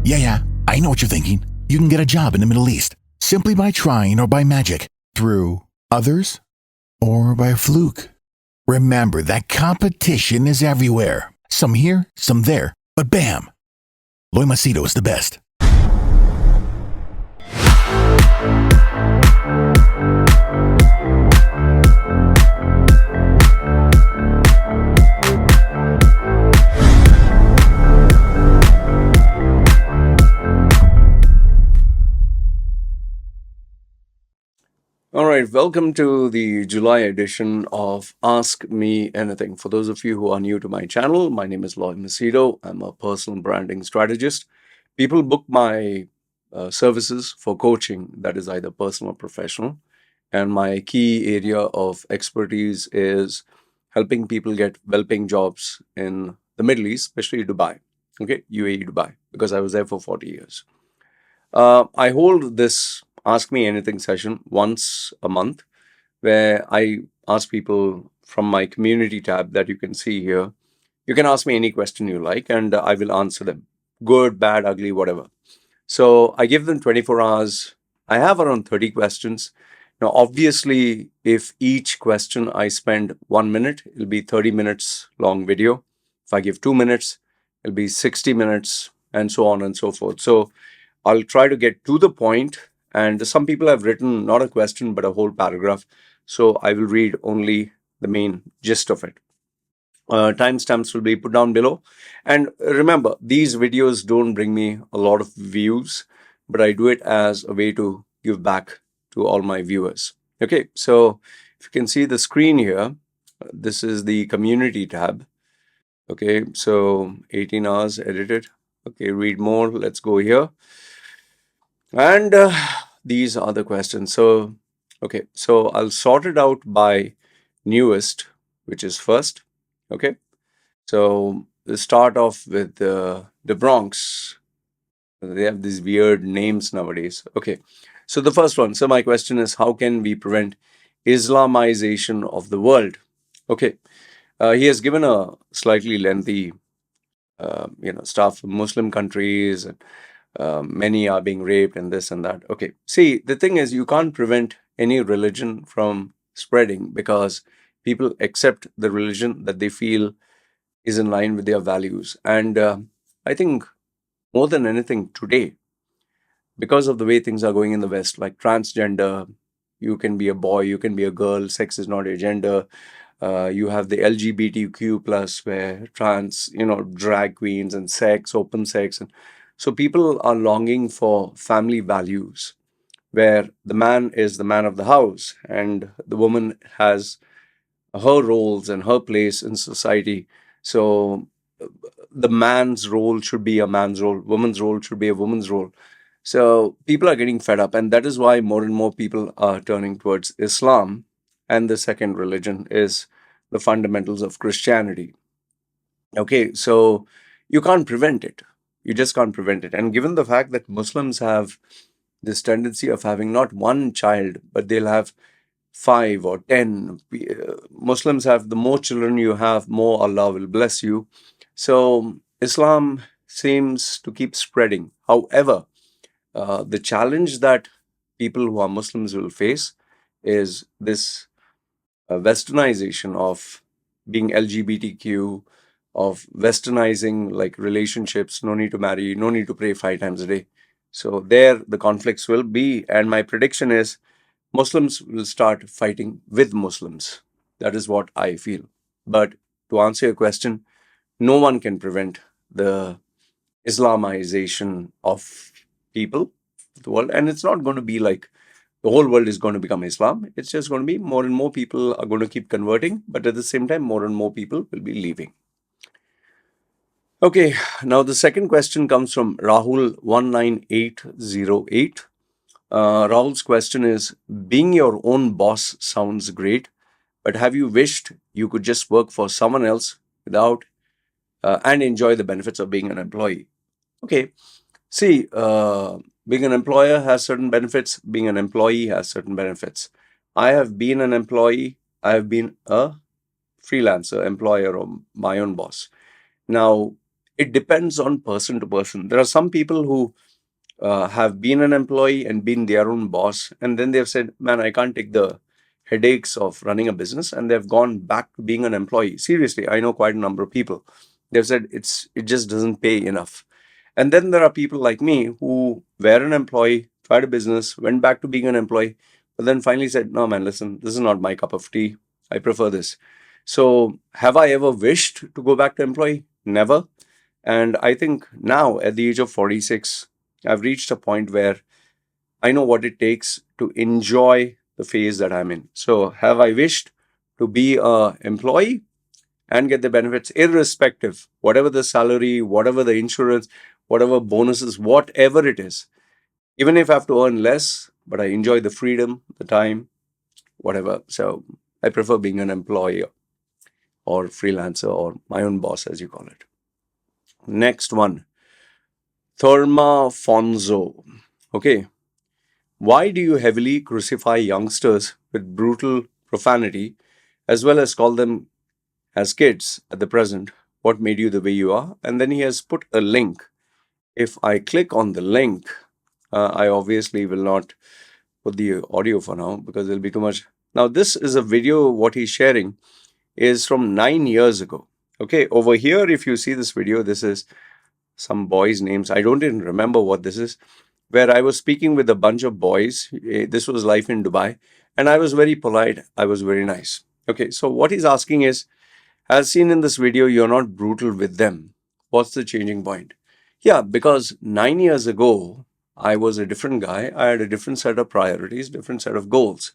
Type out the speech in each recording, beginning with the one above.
Yeah, I know what you're thinking. You can get a job in the Middle East simply by trying or by magic, through others, or by fluke. Remember that competition is everywhere. Some here, some there, but bam! Loy Machedo is the best. All right, welcome to the July edition of Ask Me Anything. For those of you who are new to my channel, my name is Loy Machedo. I'm a personal branding strategist. People book my services for coaching, that is either personal or professional. And my key area of expertise is helping people get well-paying jobs in the Middle East, especially Dubai, UAE, Dubai, because I was there for 40 years. I hold this Ask Me Anything session once a month where I ask people from my community tab that you can see here. You can ask me any question you like and I will answer them. Good, bad, ugly, whatever. So I give them 24 hours. I have around 30 questions. Now, obviously, if each question I spend 1 minute, it'll be 30 minutes long video. If I give 2 minutes, it'll be 60 minutes and so on and so forth. So I'll try to get to the point. And some people have written not a question, but a whole paragraph. So I will read only the main gist of it. Timestamps will be put down below. And remember, these videos don't bring me a lot of views, but I do it as a way to give back to all my viewers. Okay, so if you can see the screen here, this is the community tab. Okay, so 18 hours edited. Okay, read more. Let's go here. And these are the questions. So, okay, so I'll sort it out by newest, which is first. Okay, so let's start off with the Bronx. They have these weird names nowadays. Okay, so the first one. So my question is, how can we prevent Islamization of the world? Okay, he has given a slightly lengthy, stuff. Muslim countries and many are being raped and this and that. Okay, see, the thing is, you can't prevent any religion from spreading because people accept the religion that they feel is in line with their values. And I think more than anything today, because of the way things are going in the West, like transgender, you can be a boy, you can be a girl, sex is not your gender. You have the LGBTQ plus where trans, drag queens and sex, open sex. And so people are longing for family values where the man is the man of the house and the woman has her roles and her place in society. So the man's role should be a man's role, woman's role should be a woman's role. So people are getting fed up, and that is why more and more people are turning towards Islam. And the second religion is the fundamentals of Christianity. Okay, so you can't prevent it. You just can't prevent it. And given the fact that Muslims have this tendency of having not one child, but they'll have 5 or 10. Muslims have the more children you have, more Allah will bless you. So Islam seems to keep spreading. However, the challenge that people who are Muslims will face is this westernization of being LGBTQ, of westernizing like relationships, no need to marry, no need to pray 5 times a day. So there the conflicts will be, and my prediction is Muslims will start fighting with Muslims. That is what I feel. But to answer your question, no one can prevent the Islamization of people, the world. And it's not going to be like the whole world is going to become Islam. It's just going to be more and more people are going to keep converting. But at the same time, more and more people will be leaving. Okay, now the second question comes from Rahul19808. Rahul's question is, being your own boss sounds great, but have you wished you could just work for someone else without and enjoy the benefits of being an employee? Okay, see, being an employer has certain benefits, being an employee has certain benefits. I have been an employee, I have been a freelancer, employer, or my own boss. Now, It depends on person to person. There are some people who have been an employee and been their own boss, and then they've said, man, I can't take the headaches of running a business, and they've gone back to being an employee. Seriously, I know quite a number of people. They've said it just doesn't pay enough. And then there are people like me who were an employee, tried a business, went back to being an employee, but then finally said, no, man, listen, this is not my cup of tea. I prefer this. So, have I ever wished to go back to employee? Never. And I think now, at the age of 46, I've reached a point where I know what it takes to enjoy the phase that I'm in. So, have I wished to be a employee and get the benefits, irrespective, whatever the salary, whatever the insurance, whatever bonuses, whatever it is, even if I have to earn less, but I enjoy the freedom, the time, whatever. So, I prefer being an employee or freelancer or my own boss, as you call it. Next one, Therma Fonzo. Okay. Why do you heavily crucify youngsters with brutal profanity as well as call them as kids at the present? What made you the way you are? And then he has put a link. If I click on the link, I obviously will not put the audio for now because it'll be too much. Now, this is a video. What he's sharing is from 9 years ago. Okay, over here, if you see this video, this is some boys' names. I don't even remember what this is, where I was speaking with a bunch of boys. This was life in Dubai. And I was very polite. I was very nice. Okay, so what he's asking is, as seen in this video, you're not brutal with them. What's the changing point? Yeah, because 9 years ago, I was a different guy. I had a different set of priorities, different set of goals.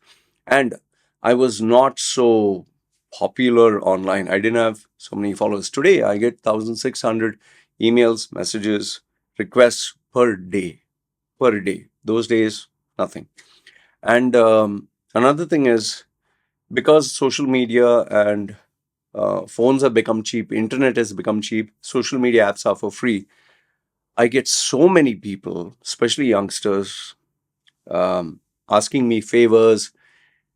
And I was not so popular online. I didn't have so many followers. Today, I get 1,600 emails, messages, requests per day. Per day. Those days, nothing. And another thing is, because social media and phones have become cheap, internet has become cheap, social media apps are for free. I get so many people, especially youngsters, asking me favors,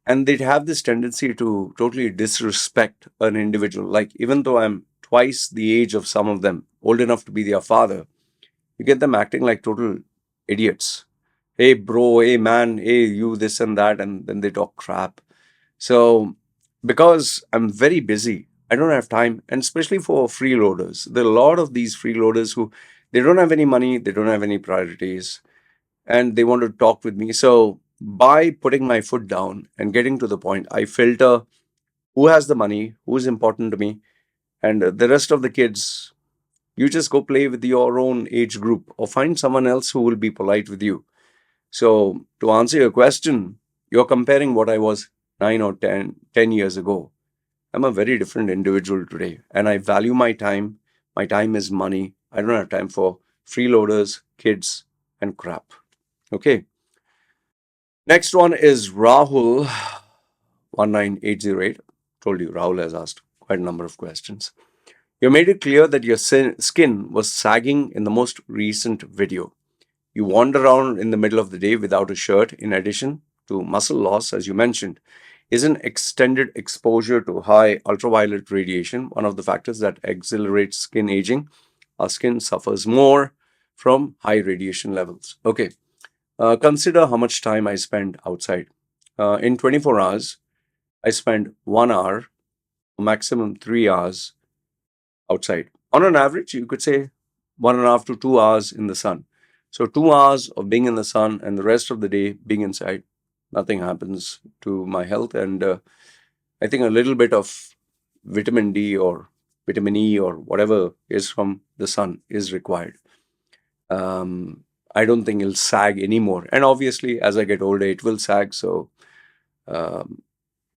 and they have this tendency to totally disrespect an individual. Like, even though I'm twice the age of some of them, old enough to be their father, you get them acting like total idiots. Hey, bro, hey, man, hey, you, this and that, and then they talk crap. So, because I'm very busy, I don't have time, and especially for freeloaders, there are a lot of these freeloaders who they don't have any money, they don't have any priorities, and they want to talk with me. So, by putting my foot down and getting to the point, I filter who has the money, who's important to me, and the rest of the kids, you just go play with your own age group or find someone else who will be polite with you. So, to answer your question, you're comparing what I was 9 or 10 years ago. I'm a very different individual today, and I value my time. My time is money. I don't have time for freeloaders, kids, and crap. Okay. Next one is Rahul 19808. Told you, Rahul has asked quite a number of questions. You made it clear that your skin was sagging in the most recent video. You wander around in the middle of the day without a shirt, in addition to muscle loss, as you mentioned. Isn't extended exposure to high ultraviolet radiation one of the factors that accelerates skin aging? Our skin suffers more from high radiation levels. Okay, consider how much time I spend outside. In 24 hours, I spend 1 hour, maximum 3 hours outside. On an average, you could say 1.5 to 2 hours in the sun. So 2 hours of being in the sun and the rest of the day being inside, nothing happens to my health. And I think a little bit of vitamin D or vitamin E or whatever is from the sun is required. I don't think it'll sag anymore. And obviously, as I get older, it will sag. So um,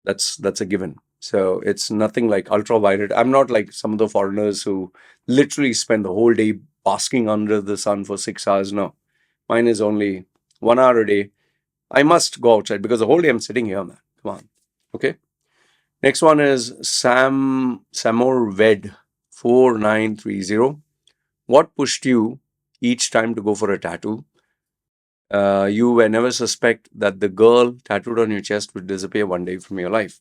that's a given. So it's nothing like ultraviolet. I'm not like some of the foreigners who literally spend the whole day basking under the sun for 6 hours. No, mine is only 1 hour a day. I must go outside because the whole day I'm sitting here, man. Come on. Okay. Next one is Samorved 4930. What pushed you each time to go for a tattoo? You were never suspect that the girl tattooed on your chest would disappear one day from your life.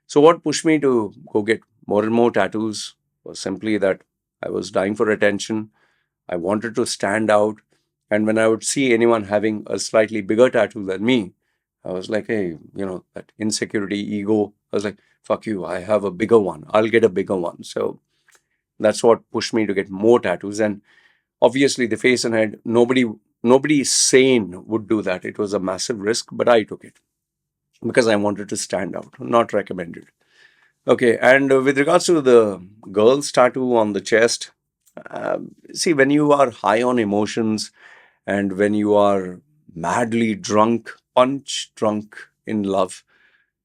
So what pushed me to go get more and more tattoos was simply that I was dying for attention. I wanted to stand out. And when I would see anyone having a slightly bigger tattoo than me, I was like, hey, that insecurity, ego. I was like, fuck you, I have a bigger one. I'll get a bigger one. So that's what pushed me to get more tattoos. And obviously, the face and head, nobody sane would do that. It was a massive risk, but I took it because I wanted to stand out, not recommended. Okay, and with regards to the girl's tattoo on the chest, see, when you are high on emotions and when you are madly drunk, punch drunk in love,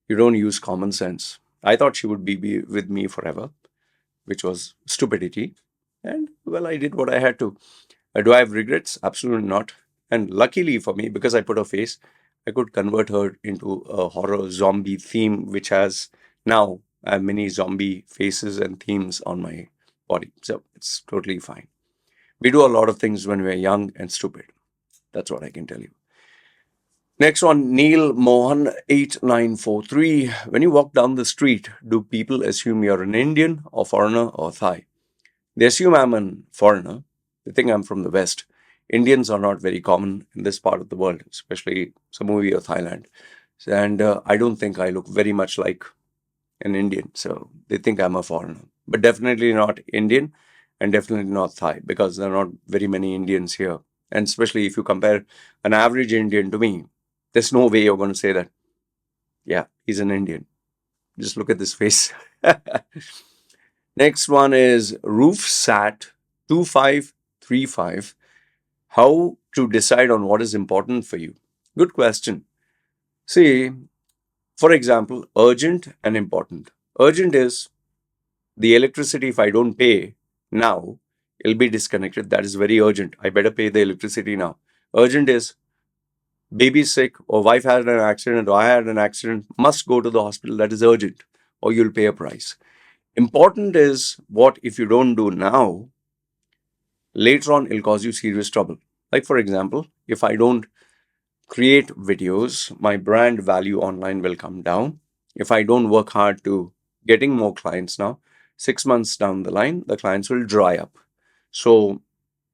you don't use common sense. I thought she would be with me forever, which was stupidity. And well, I did what I had to. Do I have regrets? Absolutely not. And luckily for me, because I put a face, I could convert her into a horror zombie theme, which has now I have many zombie faces and themes on my body. So it's totally fine. We do a lot of things when we're young and stupid. That's what I can tell you. Next one, Neil Mohan 8943. When you walk down the street, do people assume you're an Indian or foreigner or Thai? They assume I'm a foreigner. They think I'm from the West. Indians are not very common in this part of the world, especially Samui or Thailand. And I don't think I look very much like an Indian. So they think I'm a foreigner. But definitely not Indian and definitely not Thai because there are not very many Indians here. And especially if you compare an average Indian to me, there's no way you're going to say that, yeah, he's an Indian. Just look at this face. Next one is RoofSat2535. How to decide on what is important for you? Good question. See, for example, urgent and important. Urgent is the electricity, if I don't pay now, it'll be disconnected. That is very urgent. I better pay the electricity now. Urgent is baby's sick or wife had an accident or I had an accident, must go to the hospital. That is urgent or you'll pay a price. Important is what if you don't do now, later on it'll cause you serious trouble. Like for example, if I don't create videos, my brand value online will come down. If I don't work hard to getting more clients now, 6 months down the line, the clients will dry up. So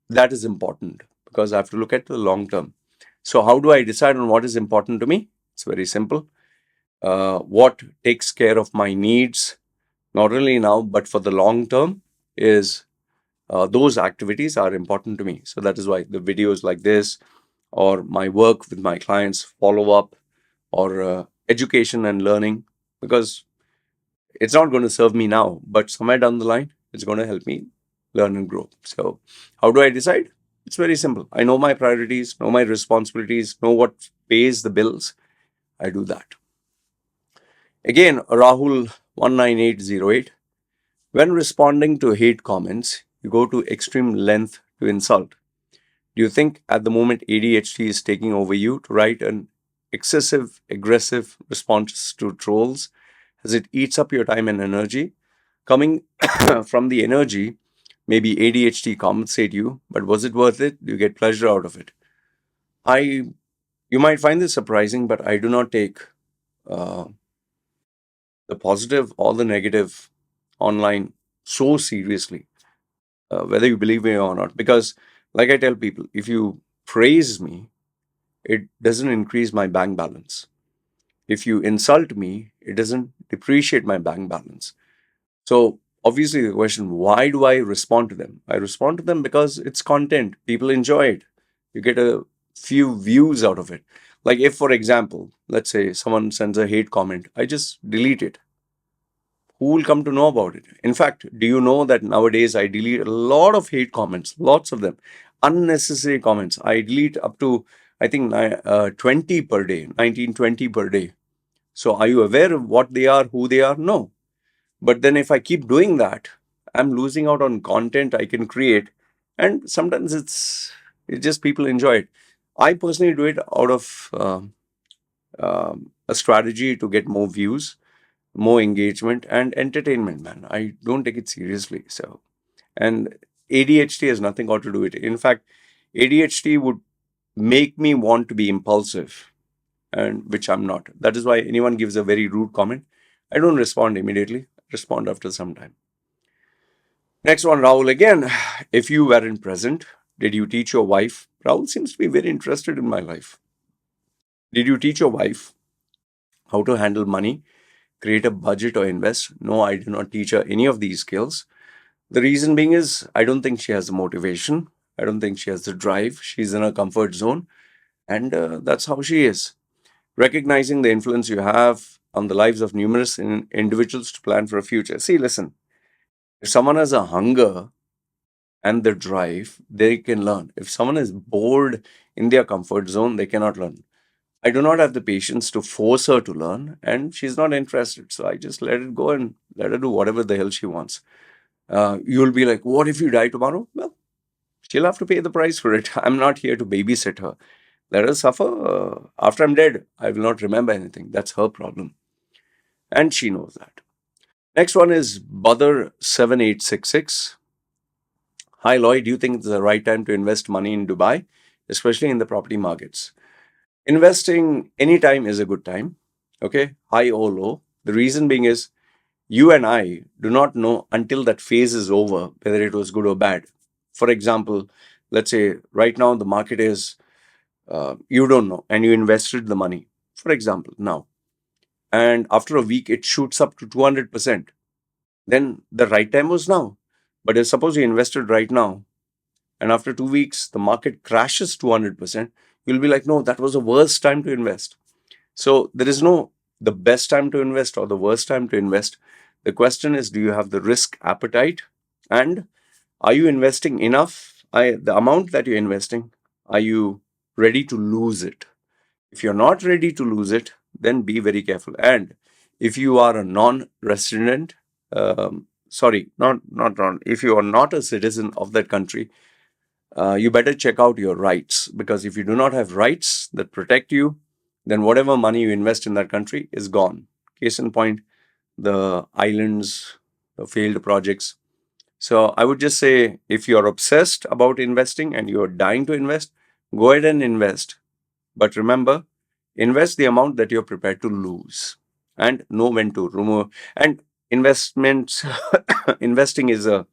that is important because I have to look at the long term. So how do I decide on what is important to me? It's very simple. What takes care of my needs, not only now, but for the long term, is those activities are important to me. So that is why the videos like this, or my work with my clients, follow up, or education and learning, because it's not going to serve me now, but somewhere down the line, it's going to help me learn and grow. So, how do I decide? It's very simple. I know my priorities, know my responsibilities, know what pays the bills. I do that. Again, Rahul 19808. When responding to hate comments, you go to extreme length to insult. Do you think at the moment ADHD is taking over you to write an excessive, aggressive response to trolls as it eats up your time and energy? Coming from the energy, maybe ADHD compensate you, but was it worth it? Do you get pleasure out of it? You might find this surprising, but I do not take uh, the positive or the negative online so seriously, whether you believe me or not. Because, like I tell people, if you praise me, it doesn't increase my bank balance. If you insult me, it doesn't depreciate my bank balance. So, obviously, the question, why do I respond to them? I respond to them because it's content. People enjoy it. You get a few views out of it. Like, if, for example, let's say someone sends a hate comment, I just delete it. Who will come to know about it? In fact, do you know that nowadays I delete a lot of hate comments, lots of them, unnecessary comments. I delete up to, I think, 20 per day, 19, 20 per day. So are you aware of what they are, who they are? No. But then if I keep doing that, I'm losing out on content I can create. And sometimes it's just people enjoy it. I personally do it out of a strategy to get more views, more engagement and entertainment, man. I don't take it seriously. So, and ADHD has nothing got to do with it. In fact, ADHD would make me want to be impulsive, and which I'm not. That is why anyone gives a very rude comment, I don't respond immediately. I respond after some time. Next one, Rahul again. If you weren't present, did you teach your wife? Rahul seems to be very interested in my life. Did you teach your wife how to handle money, create a budget, or invest? No, I did not teach her any of these skills. The reason being is I don't think she has the motivation. I don't think she has the drive. She's in her comfort zone, and that's how she is. Recognizing the influence you have on the lives of numerous individuals to plan for a future. See, listen, if someone has a hunger and the drive, they can learn. If someone is bored in their comfort zone, they cannot learn. I do not have the patience to force her to learn, and she's not interested. So I just let it go and let her do whatever the hell she wants. You'll be like, what if you die tomorrow? Well, she'll have to pay the price for it. I'm not here to babysit her. Let her suffer. After I'm dead, I will not remember anything. That's her problem. And she knows that. Next one is Bother7866. Hi, Loy. Do you think it's the right time to invest money in Dubai, especially in the property markets? Investing anytime is a good time. Okay, high or low. The reason being is you and I do not know until that phase is over whether it was good or bad. For example, let's say right now the market is, you don't know, and you invested the money, for example, now. And after a week, it shoots up to 200%. Then the right time was now. But if suppose you invested right now, and after 2 weeks, the market crashes 200%, you'll be like, no, that was the worst time to invest. So there is no the best time to invest or the worst time to invest. The question is, do you have the risk appetite? And are you investing enough? The amount that you're investing, are you ready to lose it? If you're not ready to lose it, then be very careful. And if you are a non-resident, if you are not a citizen of that country, you better check out your rights, because if you do not have rights that protect you, then whatever money you invest in that country is gone. Case in point, the islands, the failed projects. So I would just say, if you're obsessed about investing and you're dying to invest, go ahead and invest. But remember, invest the amount that you're prepared to lose and know when to remove. And investments, investing is a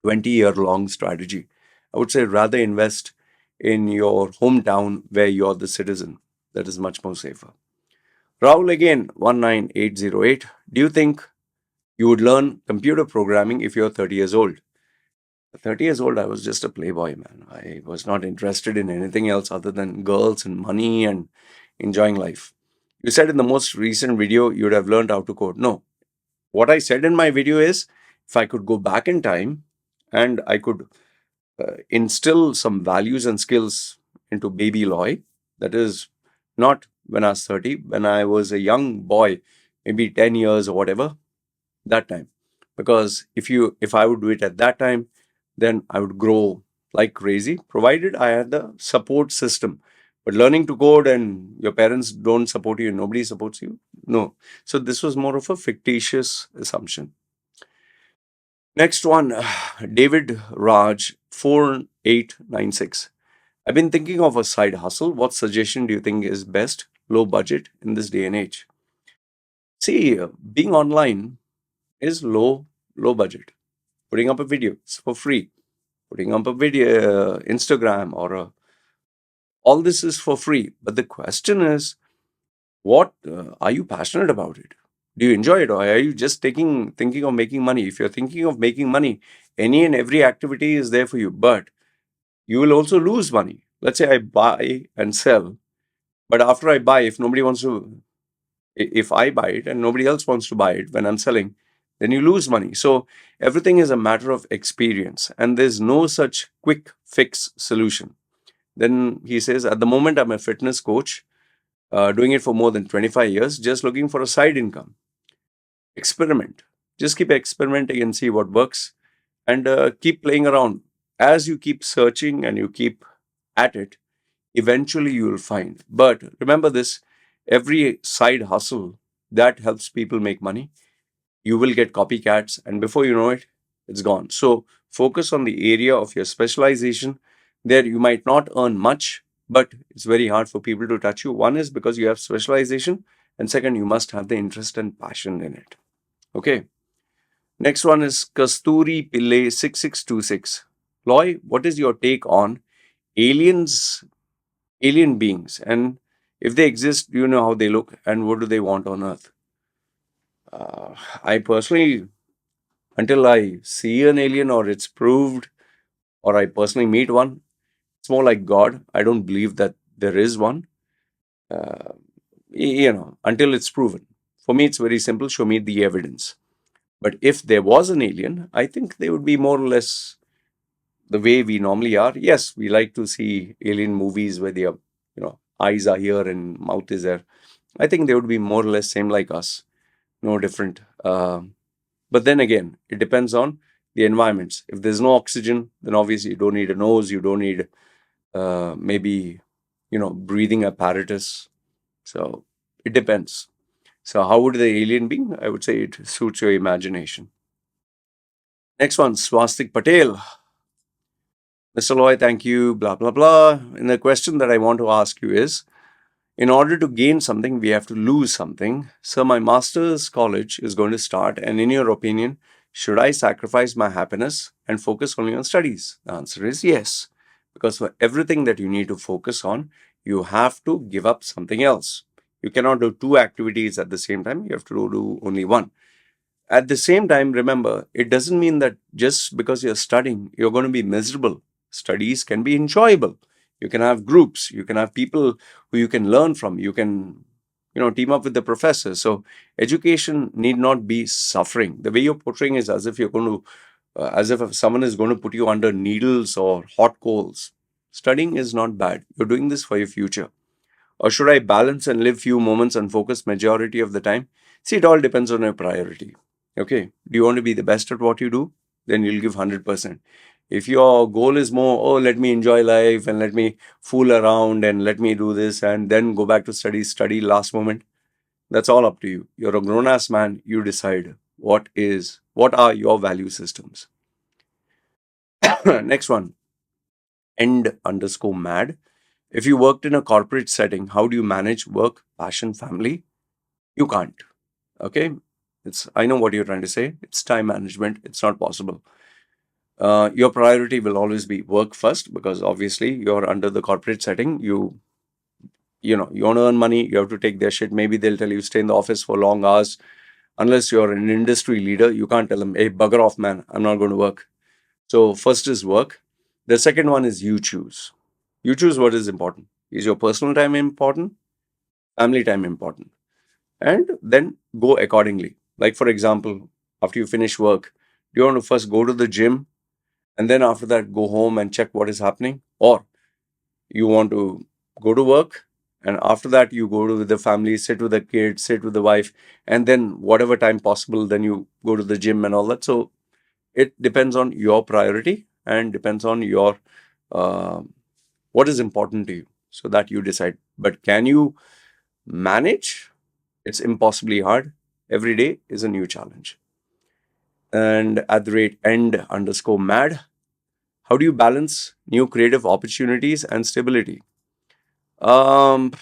20-year long strategy. I would say rather invest in your hometown where you're the citizen. That is much more safer. Rahul again, 19808. Do you think you would learn computer programming if you're 30 years old? At 30 years old, I was just a playboy, man. I was not interested in anything else other than girls and money and enjoying life. You said in the most recent video you would have learned how to code. No. What I said in my video is, if I could go back in time and I could instill some values and skills into baby Loy, that is not when I was 30, when I was a young boy, maybe 10 years or whatever, that time. Because if I would do it at that time, then I would grow like crazy, provided I had the support system. But learning to code and your parents don't support you and nobody supports you, no. So this was more of a fictitious assumption. Next one, David Raj 4896. I've been thinking of a side hustle. What suggestion do you think is best, low budget in this day and age? See, being online is low budget. Putting up a video, it's for free. Putting up a video, Instagram, all this is for free. But the question is, what are you passionate about it? Do you enjoy it, or are you just thinking of making money? If you're thinking of making money, any and every activity is there for you, but you will also lose money. Let's say I buy and sell, but after I buy, if I buy it and nobody else wants to buy it when I'm selling, then you lose money. So everything is a matter of experience, and there's no such quick fix solution. Then he says, at the moment, I'm a fitness coach, doing it for more than 25 years, just looking for a side income. Experiment. Just keep experimenting and see what works, and keep playing around. As you keep searching and you keep at it, eventually you will find. But remember this, every side hustle that helps people make money, you will get copycats, and before you know it, it's gone. So focus on the area of your specialization. There you might not earn much, but it's very hard for people to touch you. One is because you have specialization, and second, you must have the interest and passion in it. Okay. Next one is Kasturi Pillai 6626. Loy, what is your take on aliens, alien beings, and if they exist, do you know how they look and what do they want on Earth? I personally, until I see an alien or it's proved or I personally meet one, it's more like God. I don't believe that there is one. Uh, until it's proven. For me, it's very simple. Show me the evidence. But if there was an alien, I think they would be more or less the way we normally are. Yes, we like to see alien movies where their, eyes are here and mouth is there. I think they would be more or less same like us, no different. But then again, it depends on the environments. If there's no oxygen, then obviously you don't need a nose. You don't need maybe breathing apparatus. So it depends. So how would the alien be? I would say it suits your imagination. Next one, Swastik Patel. Mr. Loy, thank you, blah, blah, blah. And the question that I want to ask you is, in order to gain something, we have to lose something. So my master's college is going to start. And in your opinion, should I sacrifice my happiness and focus only on studies? The answer is yes. Because for everything that you need to focus on, you have to give up something else. You cannot do two activities at the same time. You have to do only one. At the same time, remember, it doesn't mean that just because you're studying, you're going to be miserable. Studies can be enjoyable. You can have groups, you can have people who you can learn from, you can, team up with the professors. So education need not be suffering. The way you're portraying is as if you're going to, as if someone is going to put you under needles or hot coals. Studying is not bad. You're doing this for your future. Or should I balance and live few moments and focus majority of the time? See, it all depends on your priority. Okay. Do you want to be the best at what you do? Then you'll give 100%. If your goal is more, oh, let me enjoy life and let me fool around and let me do this and then go back to study last moment, that's all up to you. You're a grown ass man. You decide what are your value systems. Next one, end_mad. If you worked in a corporate setting, how do you manage work, passion, family? You can't. Okay. I know what you're trying to say. It's time management. It's not possible. Your priority will always be work first because obviously you're under the corporate setting. You want to earn money, you have to take their shit. Maybe they'll tell you stay in the office for long hours. Unless you're an industry leader, you can't tell them, hey, bugger off, man, I'm not going to work. So first is work. The second one is you choose. You choose what is important. Is your personal time important? Family time important? And then go accordingly. Like, for example, after you finish work, do you want to first go to the gym and then after that go home and check what is happening? Or you want to go to work and after that you go to the family, sit with the kids, sit with the wife, and then whatever time possible, then you go to the gym and all that. So it depends on your priority and depends on your uh, what is important to you so that you decide. But can you manage? It's impossibly hard. Every day is a new challenge. And at the rate end_mad, how do you balance new creative opportunities and stability? Um,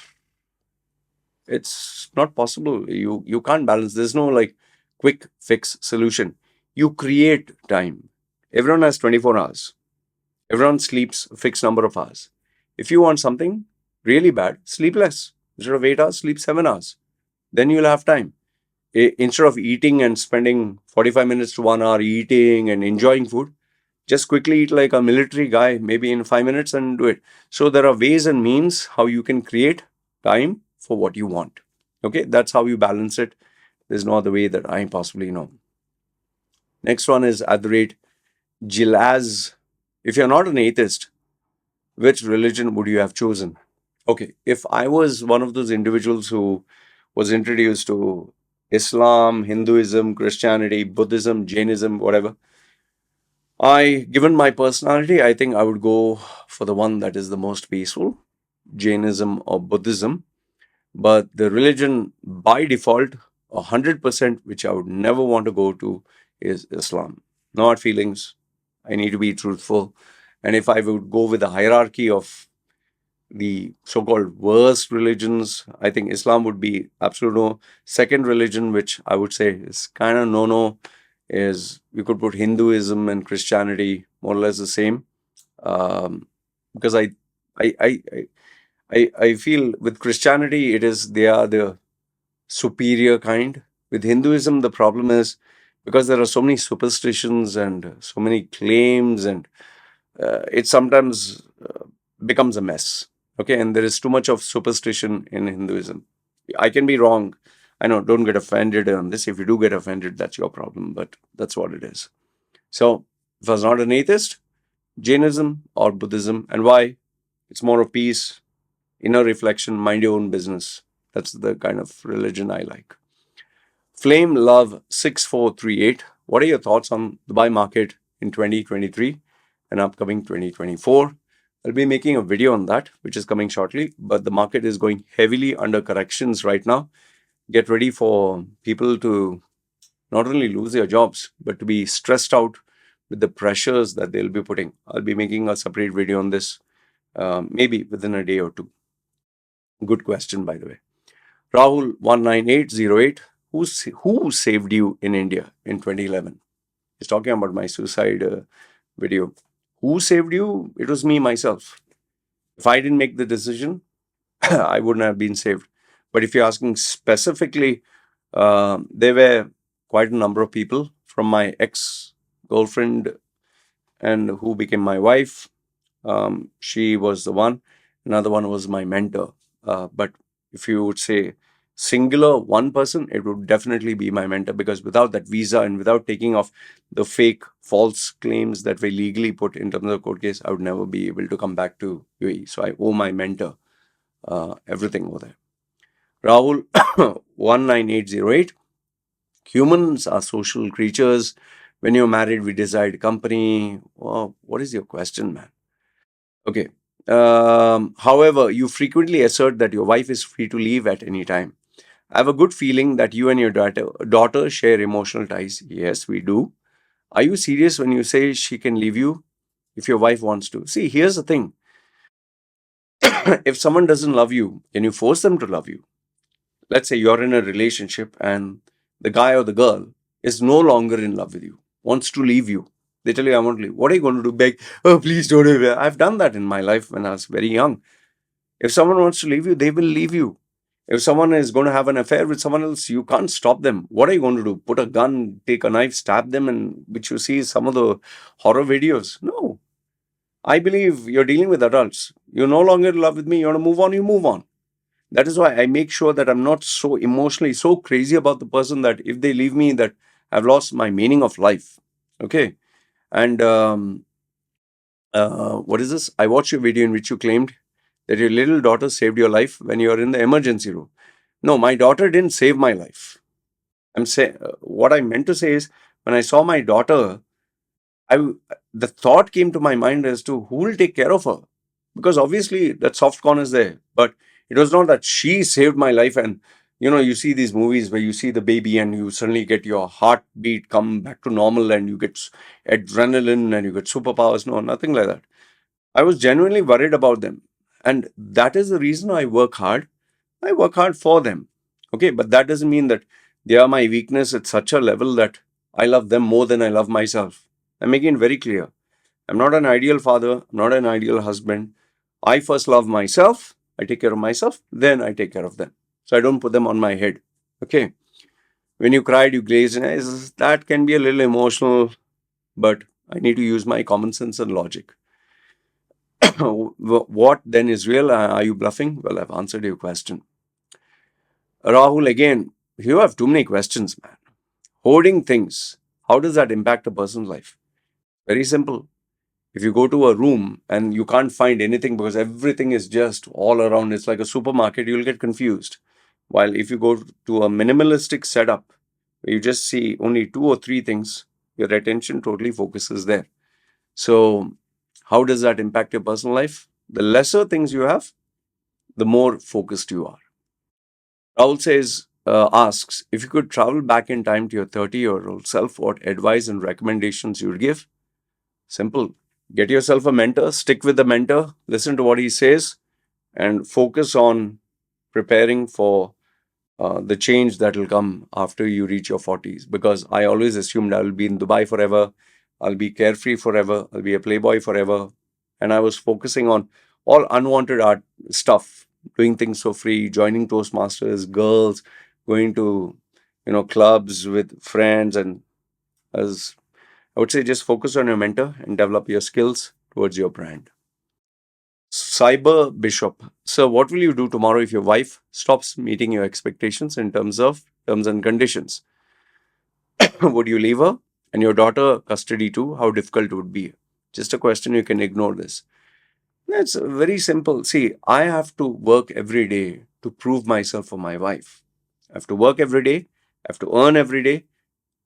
it's not possible. You can't balance. There's no like quick fix solution. You create time. Everyone has 24 hours. Everyone sleeps a fixed number of hours. If you want something really bad, sleep less. Instead of 8 hours, sleep 7 hours. Then you'll have time. Instead of eating and spending 45 minutes to 1 hour eating and enjoying food, just quickly eat like a military guy, maybe in 5 minutes and do it. So there are ways and means how you can create time for what you want. Okay, that's how you balance it. There's no other way that I possibly know. Next one is at the rate Gilaz. If you're not an atheist, which religion would you have chosen? Okay, if I was one of those individuals who was introduced to Islam, Hinduism, Christianity, Buddhism, Jainism, whatever, given my personality, I think I would go for the one that is the most peaceful, Jainism or Buddhism. But the religion by default, 100%, which I would never want to go to, is Islam. No hard feelings. I need to be truthful. And if I would go with the hierarchy of the so-called worst religions, I think Islam would be absolute no. Second religion, which I would say is kind of no. is you could put Hinduism and Christianity more or less the same. Because I, I, I, I feel with Christianity, they are the superior kind. With Hinduism, the problem is because there are so many superstitions and so many claims, and it sometimes becomes a mess. Okay, and there is too much of superstition in Hinduism. I can be wrong. I know, don't get offended on this. If you do get offended, that's your problem, but that's what it is. So, if I was not an atheist, Jainism or Buddhism, and why? It's more of peace, inner reflection, mind your own business. That's the kind of religion I like. Flame Love 6438. What are your thoughts on the buy market in 2023 and upcoming 2024? I'll be making a video on that, which is coming shortly, but the market is going heavily under corrections right now. Get ready for people to not only lose their jobs, but to be stressed out with the pressures that they'll be putting. I'll be making a separate video on this, maybe within a day or two. Good question, by the way. Rahul19808, who saved you in India in 2011? He's talking about my suicide video. Who saved you? It was me, myself. If I didn't make the decision, I wouldn't have been saved. But if you're asking specifically, there were quite a number of people from my ex-girlfriend and who became my wife. She was the one. Another one was my mentor. But if you would say singular one person, it would definitely be my mentor, because without that visa and without taking off the fake false claims that were legally put in terms of the court case, I would never be able to come back to UAE. So I owe my mentor everything over there. Rahul 19808. Humans are social creatures. When you're married, we decide company. Oh, what is your question, man? Okay. However, you frequently assert that your wife is free to leave at any time. I have a good feeling that you and your daughter share emotional ties. Yes, we do. Are you serious when you say she can leave you if your wife wants to? See, here's the thing. If someone doesn't love you, can you force them to love you? Let's say you're in a relationship and the guy or the girl is no longer in love with you, wants to leave you. They tell you, I want to leave. What are you going to do? Beg, oh, please don't leave. I've done that in my life when I was very young. If someone wants to leave you, they will leave you. If someone is going to have an affair with someone else, you can't stop them. What are you going to do? Put a gun, take a knife, stab them, and which you see some of the horror videos? No. I believe you're dealing with adults. You're no longer in love with me. You want to move on, you move on. That is why I make sure that I'm not so emotionally so crazy about the person that if they leave me, that I've lost my meaning of life. Okay. And what is this? I watched your video in which you claimed that your little daughter saved your life when you were in the emergency room. No, my daughter didn't save my life. I'm saying what I meant to say is when I saw my daughter, the thought came to my mind as to who will take care of her, because obviously that soft corner is there, but it was not that she saved my life. And you see these movies where you see the baby and you suddenly get your heartbeat come back to normal and you get adrenaline and you get superpowers. No, nothing like that. I was genuinely worried about them, and that is the reason I work hard. I work hard for them. Okay, but that doesn't mean that they are my weakness at such a level that I love them more than I love myself. I'm making it very clear. I'm not an ideal father, I'm not an ideal husband. I first love myself, I take care of myself, then I take care of them. So I don't put them on my head. Okay. When you cried, you glazed your eyes. That can be a little emotional, but I need to use my common sense and logic. What then is real? Are you bluffing? Well, I've answered your question. Rahul, again, you have too many questions, man. Hoarding things, how does that impact a person's life? Very simple. If you go to a room and you can't find anything because everything is just all around, it's like a supermarket, you'll get confused. While if you go to a minimalistic setup, where you just see only 2 or 3 things, your attention totally focuses there. So, how does that impact your personal life? The lesser things you have, the more focused you are. Raul asks, if you could travel back in time to your 30-year-old self, what advice and recommendations you would give? Simple. Get yourself a mentor, stick with the mentor, listen to what he says, and focus on preparing for the change that will come after you reach your 40s. Because I always assumed I will be in Dubai forever, I'll be carefree forever, I'll be a playboy forever. And I was focusing on all unwanted art stuff, doing things for free, joining Toastmasters, girls, going to clubs with friends, and as I would say, just focus on your mentor and develop your skills towards your brand. Cyber Bishop. So, what will you do tomorrow if your wife stops meeting your expectations in terms of terms and conditions? Would you leave her and your daughter custody too? How difficult it would be? Just a question, you can ignore this. It's very simple. See, I have to work every day to prove myself for my wife. I have to work every day, I have to earn every day,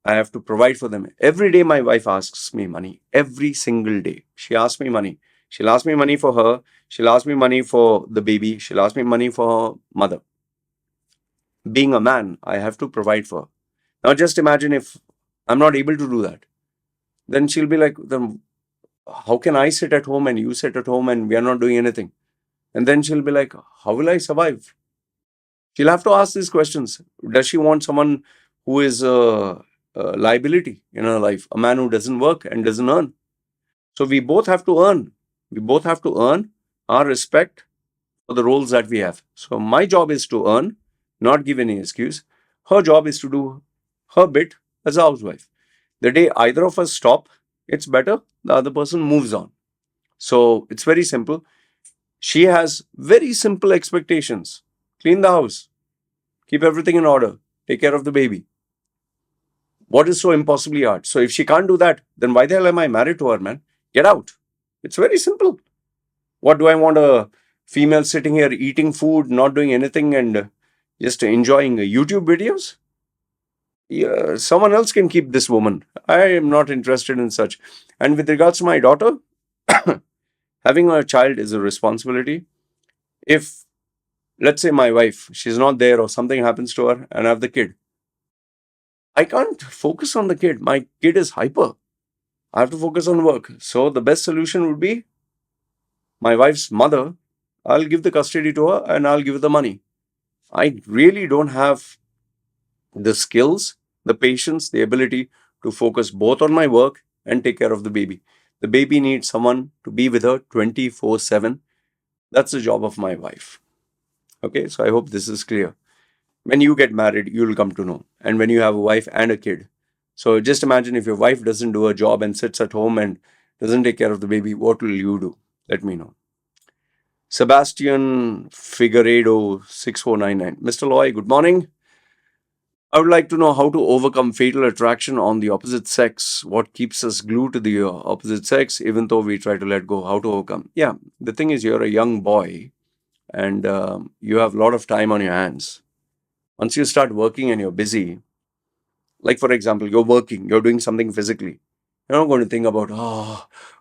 I have to provide for them. Every day, my wife asks me money. Every single day. She asks me money. She'll ask me money for her. She'll ask me money for the baby. She'll ask me money for her mother. Being a man, I have to provide for her. Now, just imagine if I'm not able to do that. Then she'll be like, then how can I sit at home and you sit at home and we are not doing anything? And then she'll be like, how will I survive? She'll have to ask these questions. Does she want someone who is a liability in her life, a man who doesn't work and doesn't earn? So we both have to earn. We both have to earn our respect for the roles that we have. So my job is to earn, not give any excuse. Her job is to do her bit as a housewife. The day either of us stop, it's better the other person moves on. So it's very simple. She has very simple expectations. Clean the house, keep everything in order, take care of the baby. What is so impossibly hard? So if she can't do that, then why the hell am I married to her, man? Get out. It's very simple. What do I want, a female sitting here eating food, not doing anything, and just enjoying YouTube videos? Yeah, someone else can keep this woman. I am not interested in such. And with regards to my daughter, having a child is a responsibility. If, let's say, my wife, she's not there or something happens to her and I have the kid, I can't focus on the kid. My kid is hyper. I have to focus on work. So the best solution would be my wife's mother. I'll give the custody to her and I'll give her the money. I really don't have the skills, the patience, the ability to focus both on my work and take care of the baby. The baby needs someone to be with her 24/7. That's the job of my wife. Okay, so I hope this is clear. When you get married, you'll come to know. And when you have a wife and a kid. So just imagine if your wife doesn't do a job and sits at home and doesn't take care of the baby, what will you do? Let me know. Sebastian Figueredo 6499. Mr. Loy, good morning. I would like to know how to overcome fatal attraction on the opposite sex. What keeps us glued to the opposite sex, even though we try to let go? How to overcome? Yeah, the thing is, you're a young boy and you have a lot of time on your hands. Once you start working and you're busy, like for example, you're working, you're doing something physically. You're not going to think about,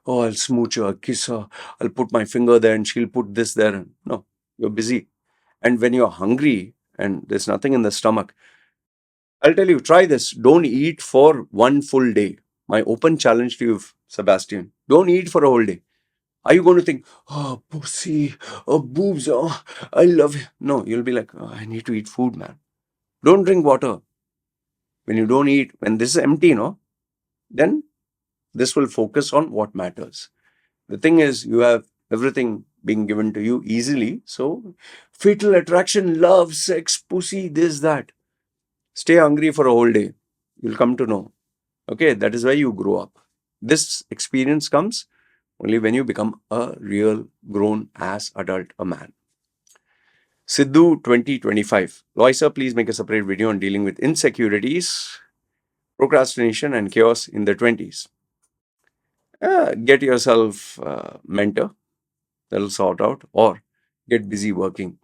I'll smooch her, I'll kiss her, I'll put my finger there and she'll put this there. No, you're busy. And when you're hungry and there's nothing in the stomach, I'll tell you, try this. Don't eat for one full day. My open challenge to you, Sebastian. Don't eat for a whole day. Are you going to think, oh, pussy, oh, boobs, oh, I love you? No, you'll be like, I need to eat food, man. Don't drink water. When you don't eat, when this is empty, then this will focus on what matters. The thing is, you have everything being given to you easily. So, fatal attraction, love, sex, pussy, this, that. Stay hungry for a whole day. You'll come to know. Okay, that is why you grow up. This experience comes only when you become a real grown ass adult, a man. Sidhu 2025. Loy sir, please make a separate video on dealing with insecurities, procrastination, and chaos in the 20s. Get yourself a mentor that'll sort out, or get busy working.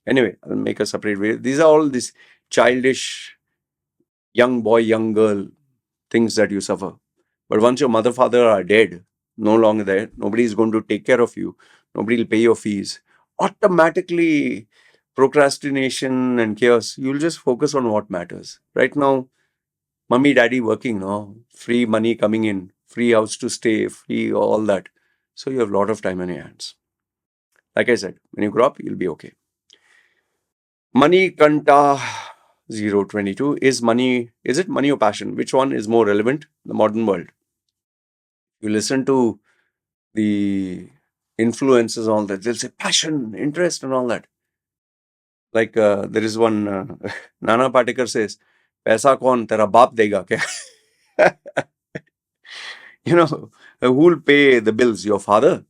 Anyway, I'll make a separate video. These are all these childish young boy, young girl things that you suffer. But once your mother, father are dead, no longer there, nobody is going to take care of you, nobody will pay your fees. Automatically, procrastination and chaos, you'll just focus on what matters. Right now, mummy, daddy working, no? Free money coming in, free house to stay, free all that. So you have a lot of time on your hands. Like I said, when you grow up, you'll be okay. Money Kanta 022. Is it money or passion? Which one is more relevant in the modern world? You listen to the influences, all that. They'll say passion, interest, and all that. Like there is one, Nana Patekar says, "Paisa kaun tera baap dega kya?" Who will pay the bills? Your father.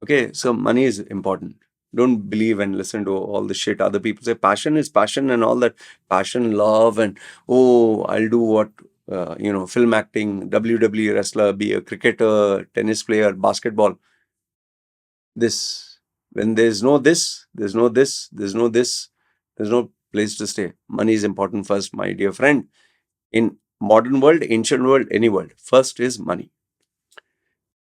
Okay, so money is important. Don't believe and listen to all the shit other people say. Passion is passion and all that. Passion, love, and I'll do what, film acting, WWE wrestler, be a cricketer, tennis player, basketball. This. When there's no this, there's no this, there's no this, there's no place to stay. Money is important first, my dear friend. In modern world, ancient world, any world, first is money.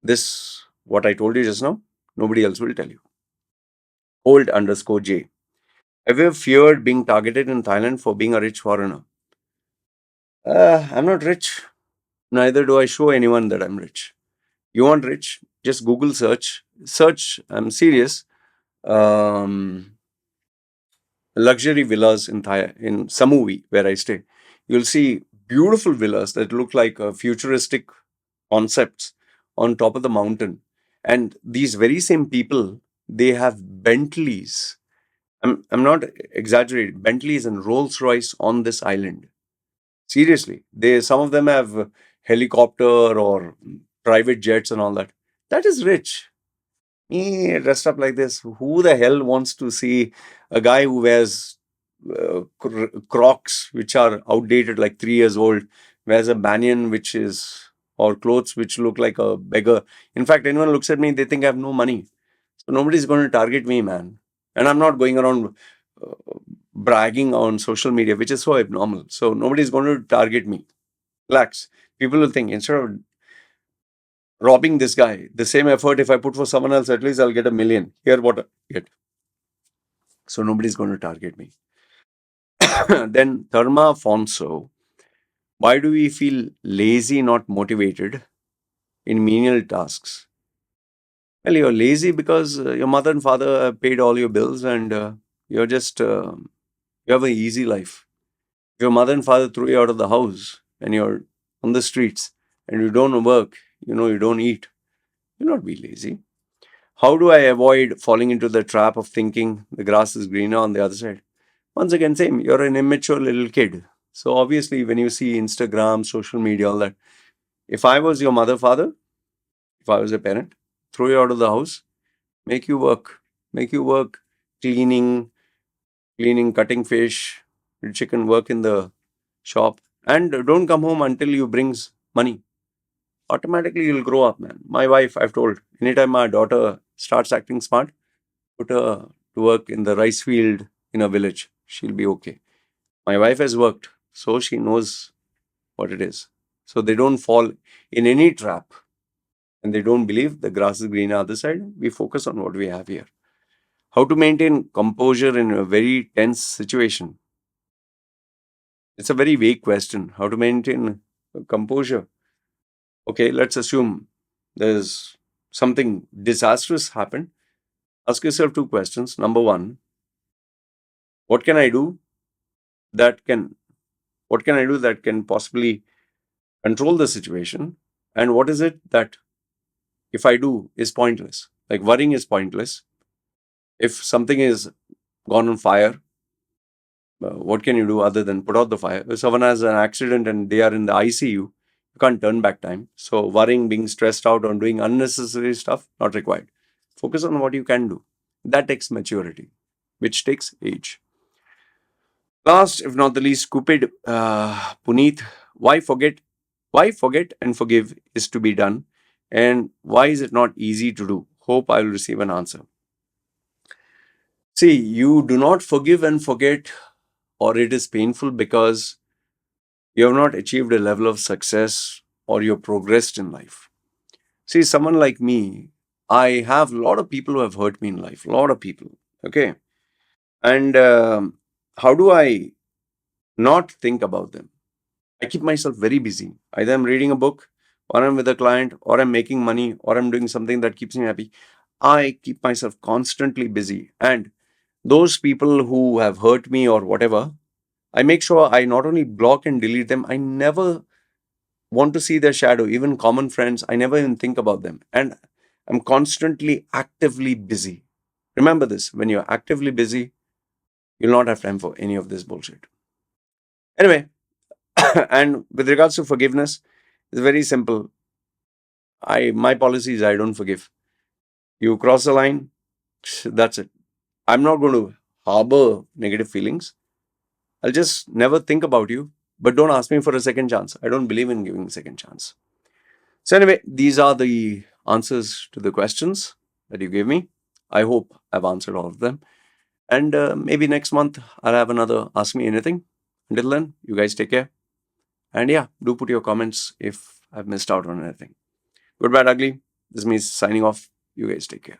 This, what I told you just now, nobody else will tell you. Old_J. Have you ever feared being targeted in Thailand for being a rich foreigner? I'm not rich. Neither do I show anyone that I'm rich. You want rich? Just Google search. I'm serious. Luxury villas in Samui, where I stay. You'll see beautiful villas that look like futuristic concepts on top of the mountain. And these very same people, they have Bentleys. I'm not exaggerating. Bentleys and Rolls Royce on this island. Seriously, some of them have helicopter or private jets and all that. That is rich. Me dressed up like this. Who the hell wants to see a guy who wears Crocs which are outdated, like 3 years old, wears a banyan or clothes which look like a beggar. In fact, anyone looks at me, they think I have no money. So nobody's going to target me, man. And I'm not going around bragging on social media, which is so abnormal. So nobody's going to target me. Relax. People will think, instead of robbing this guy, the same effort if I put for someone else, at least I'll get $1 million. Here what I get. So nobody's going to target me. Then Therma Fonso. Why do we feel lazy, not motivated in menial tasks? Well, you're lazy because your mother and father have paid all your bills and you're just, you have an easy life. If your mother and father threw you out of the house and you're on the streets and you don't work, you don't eat, you'll not be lazy. How do I avoid falling into the trap of thinking the grass is greener on the other side? Once again, same, you're an immature little kid. So obviously, when you see Instagram, social media, all that, if I was your mother, father, if I was a parent, throw you out of the house, make you work, cleaning, cutting fish, chicken, work in the shop, and don't come home until you brings money. Automatically, you'll grow up, man. My wife, I've told, anytime my daughter starts acting smart, put her to work in the rice field in a village. She'll be okay. My wife has worked, so she knows what it is. So they don't fall in any trap. And they don't believe the grass is green on the other side. We focus on what we have here. How to maintain composure in a very tense situation? It's a very vague question. How to maintain composure? Okay, let's assume there's something disastrous happened. Ask yourself 2 questions. Number 1, what can I do that can possibly control the situation? And what is it that if I do is pointless? Like worrying is pointless. If something is gone on fire, what can you do other than put out the fire? If someone has an accident and they are in the ICU, you can't turn back time. So worrying, being stressed out on doing unnecessary stuff, not required. Focus on what you can do. That takes maturity, which takes age. Last, if not the least, stupid, Puneet, why forget and forgive is to be done, and why is it not easy to do? Hope I will receive an answer. See, you do not forgive and forget, or it is painful because you have not achieved a level of success or you've progressed in life. See, someone like me, I have a lot of people who have hurt me in life, a lot of people. Okay. And how do I not think about them? I keep myself very busy. Either I'm reading a book, or I'm with a client, or I'm making money, or I'm doing something that keeps me happy. I keep myself constantly busy. And those people who have hurt me or whatever, I make sure I not only block and delete them, I never want to see their shadow. Even common friends, I never even think about them. And I'm constantly actively busy. Remember this, when you're actively busy, you'll not have time for any of this bullshit. Anyway, and with regards to forgiveness, it's very simple. My policy is I don't forgive. You cross the line, that's it. I'm not going to harbor negative feelings. I'll just never think about you, but don't ask me for a second chance. I don't believe in giving a second chance. So anyway, these are the answers to the questions that you gave me. I hope I've answered all of them. And maybe next month I'll have another Ask Me Anything. Until then, you guys take care. And yeah, do put your comments if I've missed out on anything. Good, bad, ugly. This is me signing off. You guys take care.